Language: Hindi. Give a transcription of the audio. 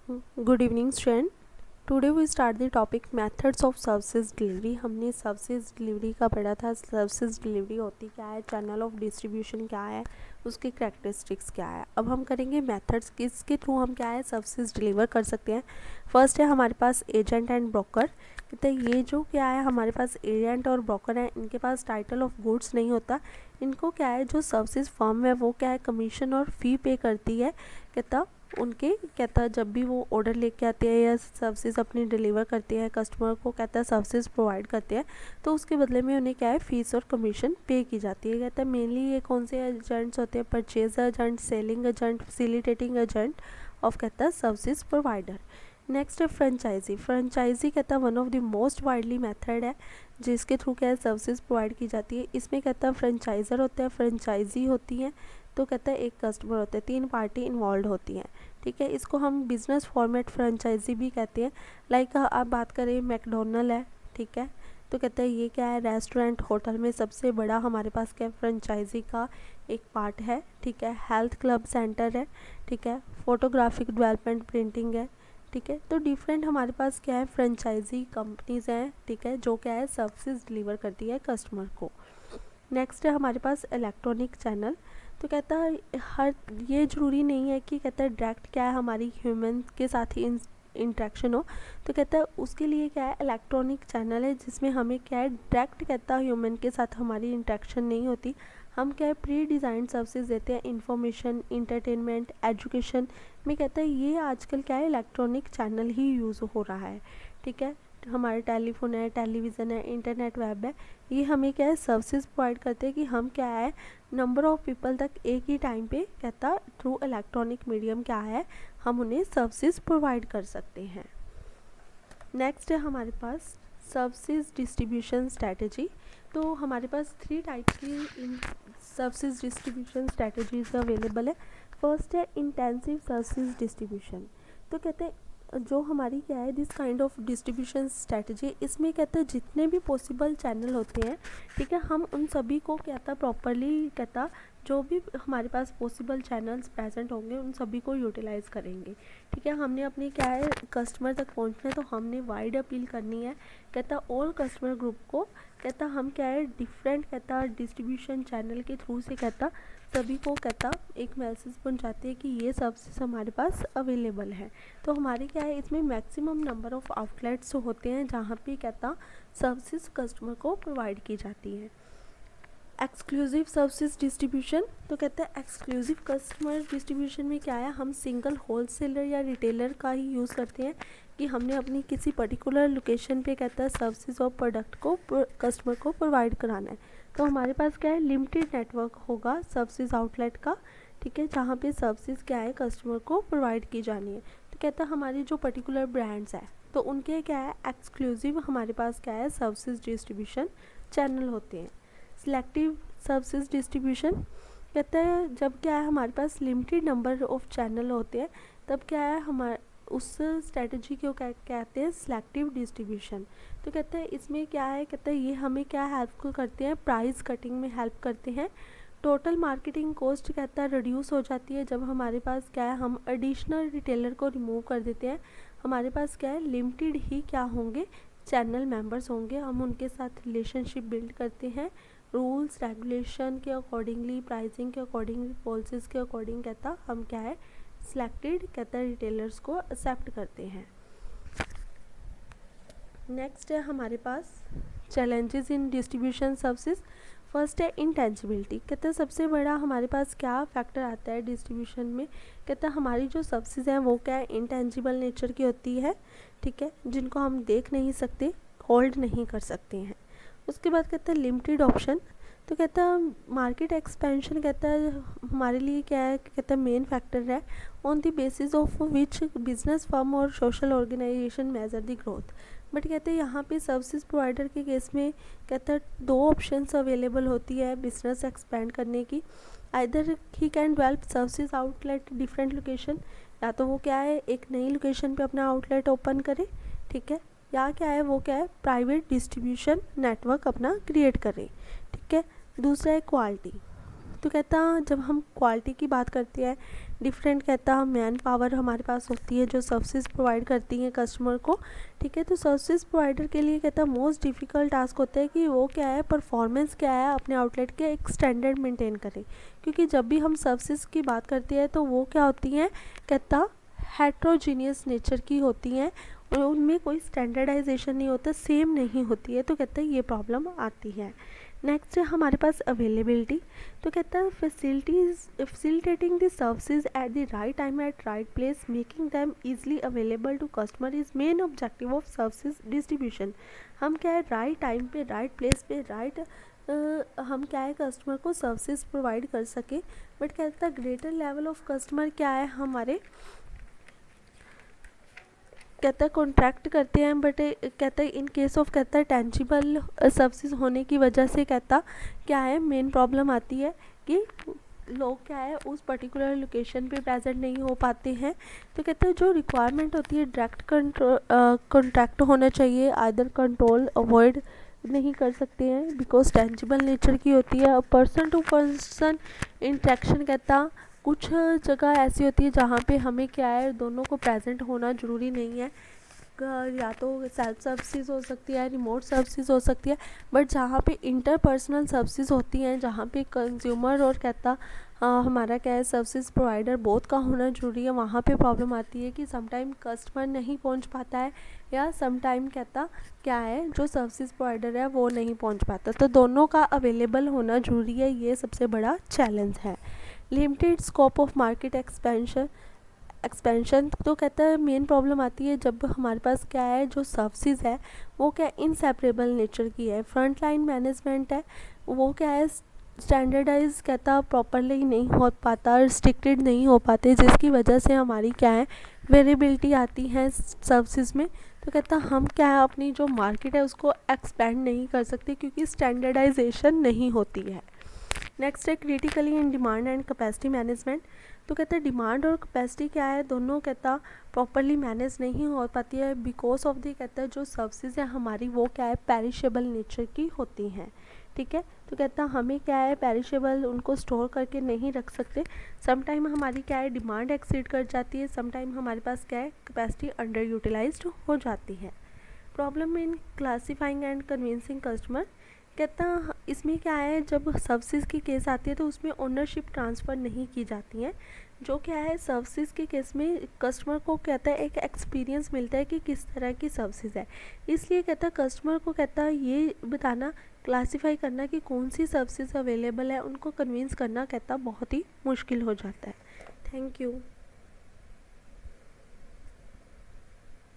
Good evening student. Today we start the topic methods of services delivery. हमने सर्विसेज डिलीवरी का पढ़ा था। सर्विसेज डिलीवरी होती क्या है, चैनल ऑफ डिस्ट्रीब्यूशन क्या है, उसकी करैक्टरिस्टिक्स क्या है। अब हम करेंगे मेथड्स, किसके थ्रू हम क्या है सर्विसेज डिलीवर कर सकते हैं। फर्स्ट है हमारे पास एजेंट एंड ब्रोकर। तो ये जो क्या है हमारे पास एजेंट और ब्रोकर है, इनके पास टाइटल ऑफ गुड्स नहीं होता। इनको क्या है जो सर्विसेज फर्म है वो क्या है कमीशन और फ़ी पे करती है। कहता उनके कहता जब भी वो ऑर्डर लेके आते हैं या सर्विसेज अपनी डिलीवर करते हैं कस्टमर को, कहता है सर्विसेज प्रोवाइड करते हैं, तो उसके बदले में उन्हें क्या है फीस और कमीशन पे की जाती है। कहता है मेनली ये कौन से एजेंट्स होते हैं, purchase agent, selling agent, facilitating agent of कहता है सर्विसेज प्रोवाइडर। नेक्स्ट है फ्रेंचाइजी। फ्रेंचाइजी कहता है one of the most widely method है जिसके थ्रू क्या है सर्विसेज प्रोवाइड की जाती है। इसमें कहता है फ्रेंचाइजर होता है, फ्रेंचाइजी होती है, तो कहता है एक कस्टमर होता है, 3 पार्टी इन्वॉल्व होती हैं। ठीक है, इसको हम बिजनेस फॉर्मेट फ्रेंचाइजी भी कहते हैं। लाइक आप बात करें मैकडोनल्ड है, ठीक है, तो कहते हैं ये क्या है रेस्टोरेंट होटल में सबसे बड़ा हमारे पास क्या फ्रेंचाइजी का एक पार्ट है। ठीक है, हेल्थ क्लब सेंटर है, ठीक है, फोटोग्राफिक डेवलपमेंट प्रिंटिंग है। ठीक है, तो डिफरेंट हमारे पास क्या है फ्रेंचाइजी कंपनीज हैं, ठीक है, जो क्या है सर्विसेज डिलीवर करती है कस्टमर को। नेक्स्ट है हमारे पास इलेक्ट्रॉनिक चैनल। तो कहता है हर ये ज़रूरी नहीं है कि कहता है डायरेक्ट क्या है हमारी ह्यूमन के साथ ही इंटरेक्शन हो। तो कहता है उसके लिए क्या है इलेक्ट्रॉनिक चैनल है जिसमें हमें क्या है डायरेक्ट कहता है ह्यूमन के साथ हमारी इंटरेक्शन नहीं होती। हम क्या है प्री डिज़ाइन सर्विसेज देते हैं, इंफॉर्मेशन, इंटरटेनमेंट, एजुकेशन में कहता है ये आजकल क्या है इलेक्ट्रॉनिक चैनल ही यूज़ हो रहा है। ठीक है, हमारे टेलीफोन है, टेलीविज़न है, इंटरनेट, वेब है, ये हमें क्या है सर्विसेज प्रोवाइड करते हैं कि हम क्या है नंबर ऑफ़ पीपल तक एक ही टाइम पे कहता थ्रू इलेक्ट्रॉनिक मीडियम क्या है हम उन्हें सर्विसेज प्रोवाइड कर सकते हैं। नेक्स्ट है हमारे पास सर्विसेज डिस्ट्रीब्यूशन स्ट्रैटेजी। तो हमारे पास 3 टाइप की सर्विसेज डिस्ट्रीब्यूशन स्ट्रैटेजीज अवेलेबल है। फर्स्ट है इंटेंसिव सर्विसेज डिस्ट्रीब्यूशन। तो कहते हैं जो हमारी क्या है this kind of distribution strategy, इसमें कहता है जितने भी पॉसिबल चैनल होते हैं, ठीक है, हम उन सभी को कहता प्रॉपरली कहता जो भी हमारे पास पॉसिबल चैनल्स प्रेजेंट होंगे उन सभी को यूटिलाइज़ करेंगे। ठीक है, हमने अपनी क्या है कस्टमर तक पहुंचना है तो हमने वाइड अपील करनी है, कहता ऑल कस्टमर ग्रुप को, कहता हम क्या है डिफरेंट कहता डिस्ट्रीब्यूशन चैनल के थ्रू से कहता सभी को कहता एक मैसेज पहुंचाते हैं कि ये सर्विसेज हमारे पास अवेलेबल है। तो हमारे क्या है इसमें मैक्सिमम नंबर ऑफ़ आउटलेट्स होते हैं जहाँ पे कहता सर्विसेज कस्टमर को प्रोवाइड की जाती है। Exclusive services distribution. तो कहते हैं एक्सक्लूसिव कस्टमर डिस्ट्रीब्यूशन में क्या है हम सिंगल होलसेलर या रिटेलर का ही यूज़ करते हैं कि हमने अपनी किसी पर्टिकुलर लोकेशन पे कहता है सर्विसेज और प्रोडक्ट को कस्टमर को प्रोवाइड कराना है। तो हमारे पास क्या है लिमिटेड नेटवर्क होगा सर्विसेज आउटलेट का, ठीक है, जहाँ पे सर्विसेज क्या है कस्टमर को प्रोवाइड की जानी है। तो कहता है हमारी जो पर्टिकुलर ब्रांड्स है तो उनके क्या है एक्सक्लूसिव हमारे पास क्या है सर्विसेज डिस्ट्रीब्यूशन चैनल होते हैं। सिलेक्टिव सर्विसेज डिस्ट्रीब्यूशन कहता है जब क्या है हमारे पास लिमिटेड नंबर ऑफ चैनल होते हैं तब क्या है हमारे उस स्ट्रेटजी को क्या कहते हैं सिलेक्टिव डिस्ट्रीब्यूशन। तो कहते हैं इसमें क्या है कहते हैं ये हमें क्या हेल्पफुल करते हैं प्राइस कटिंग में हेल्प करते हैं। टोटल मार्केटिंग कॉस्ट कहता है रिड्यूस हो जाती है जब हमारे पास क्या है हम एडिशनल रिटेलर को रिमूव कर देते हैं। हमारे पास क्या है लिमिटेड ही क्या होंगे चैनल मेंबर्स होंगे, हम उनके साथ रिलेशनशिप बिल्ड करते हैं रूल्स रेगुलेशन के अकॉर्डिंगली, प्राइसिंग के अकॉर्डिंगली, पॉलिसीज़ के अकॉर्डिंग कहता हम क्या है सिलेक्टेड कहता है रिटेलर्स को एक्सेप्ट करते हैं। नेक्स्ट है हमारे पास challenges in distribution services. First है इंटेंजिबिलिटी। कहता है सबसे बड़ा हमारे पास क्या फैक्टर आता है डिस्ट्रीब्यूशन में, कहता है हमारी जो सर्विसेज हैं वो क्या है इंटेंजिबल नेचर की होती है, ठीक है, जिनको हम देख नहीं सकते, होल्ड नहीं कर सकते हैं। उसके बाद कहता है लिमिटेड ऑप्शन। तो कहता है मार्केट एक्सपेंशन कहता है हमारे लिए क्या है कहता है मेन फैक्टर है on the basis of which business firm और social organisation measure the growth. But कहते हैं यहाँ पे सर्विसेज प्रोवाइडर के केस में कहता है 2 ऑप्शंस अवेलेबल होती है बिजनेस एक्सपेंड करने की। Either he can develop services outlet different location, या तो वो क्या है एक नई लोकेशन पे अपना आउटलेट ओपन करे, ठीक है, या क्या है वो क्या है प्राइवेट डिस्ट्रीब्यूशन नेटवर्क अपना क्रिएट करें, ठीक है। दूसरा है क्वालिटी। तो कहता जब हम क्वालिटी की बात करते हैं, डिफरेंट कहता मैन पावर हमारे पास होती है जो सर्विसेज प्रोवाइड करती हैं कस्टमर को, ठीक है। तो सर्विसेज प्रोवाइडर के लिए कहता मोस्ट डिफ़िकल्ट टास्क होता है कि वो क्या है, परफॉर्मेंस क्या है, अपने आउटलेट के एक स्टैंडर्ड मेंटेन करें। क्योंकि जब भी हम सर्विसेज की बात करते हैं तो वो क्या होती हैं, कहता हेट्रोजीनियस नेचर की होती हैं और उनमें कोई स्टैंडर्डाइजेशन नहीं होता, सेम नहीं होती है। तो कहता है ये प्रॉब्लम आती है। नेक्स्ट है हमारे पास अवेलेबिलिटी। तो कहता है facilitating the services at the right time at right place, making them easily available to customer is main objective of services distribution. हम क्या है, राइट टाइम पे राइट प्लेस पे राइट हम क्या है कस्टमर को सर्विसेज प्रोवाइड कर सके। बट कहता है ग्रेटर लेवल ऑफ कस्टमर क्या है हमारे, कहता है कॉन्ट्रैक्ट करते हैं, बट कहता है इन केस ऑफ कहता है टेंजिबल सर्विसेज होने की वजह से कहता क्या है मेन प्रॉब्लम आती है कि लोग क्या है उस पर्टिकुलर लोकेशन पे प्रेजेंट नहीं हो पाते हैं। तो कहते हैं जो रिक्वायरमेंट होती है डायरेक्ट कॉन्ट्रैक्ट होना चाहिए, आइदर कंट्रोल अवॉइड नहीं कर सकते हैं बिकॉज टेंजिबल नेचर की होती है। पर्सन टू पर्सन इंटरेक्शन कहता कुछ जगह ऐसी होती है जहाँ पे हमें क्या है दोनों को प्रेजेंट होना ज़रूरी नहीं है, या तो सेल्फ सर्विसेज हो सकती है, रिमोट सर्विसेज हो सकती है। बट जहाँ पे इंटरपर्सनल सर्विसेज होती हैं, जहाँ पे कंज्यूमर और कहता हमारा क्या है सर्विसेज प्रोवाइडर बोथ का होना ज़रूरी है, वहाँ पे प्रॉब्लम आती है कि समटाइम कस्टमर नहीं पहुँच पाता है या समटाइम कहता क्या है जो सर्विसेज प्रोवाइडर है वो नहीं पहुँच पाता। तो दोनों का अवेलेबल होना ज़रूरी है, ये सबसे बड़ा चैलेंज है। Limited scope of market expansion. तो कहता है मेन प्रॉब्लम आती है जब हमारे पास क्या है जो सर्विसेज है वो क्या इनसेपरेबल नेचर की है। फ्रंट लाइन मैनेजमेंट है वो क्या है स्टैंडर्डाइज कहता प्रॉपरली नहीं हो पाता, रिस्ट्रिक्टेड नहीं हो पाते, जिसकी वजह से हमारी क्या है वेरिएबिलिटी आती है सर्विसेज में। तो कहता हम क्या है अपनी जो मार्केट है उसको एक्सपेंड नहीं कर सकते क्योंकि स्टैंडर्डाइजेशन नहीं होती है। नेक्स्ट है critically in demand and capacity management. तो कहता है डिमांड और कैपेसिटी क्या है दोनों कहता प्रॉपरली मैनेज नहीं हो पाती है बिकॉज ऑफ दी कहता है जो सर्विसेज है हमारी वो क्या है पेरिशेबल नेचर की होती हैं, ठीक है। तो कहता हमें क्या है पेरिशेबल उनको स्टोर करके नहीं रख सकते। समटाइम हमारी क्या है डिमांड एक्सीड कर जाती है, समटाइम हमारे पास क्या है कैपेसिटी अंडर यूटिलाइज्ड हो जाती है। Problem in classifying and convincing customer. कहता इसमें क्या है जब सर्विसेज की केस आती है तो उसमें ओनरशिप ट्रांसफ़र नहीं की जाती है, जो क्या है सर्विसेज के केस में कस्टमर को कहता है एक एक्सपीरियंस मिलता है कि किस तरह की सर्विसेज है। इसलिए कहता कस्टमर को कहता ये बताना क्लासिफाई करना कि कौन सी सर्विसेज अवेलेबल है उनको कन्विंस करना कहता बहुत ही मुश्किल हो जाता है। Thank you.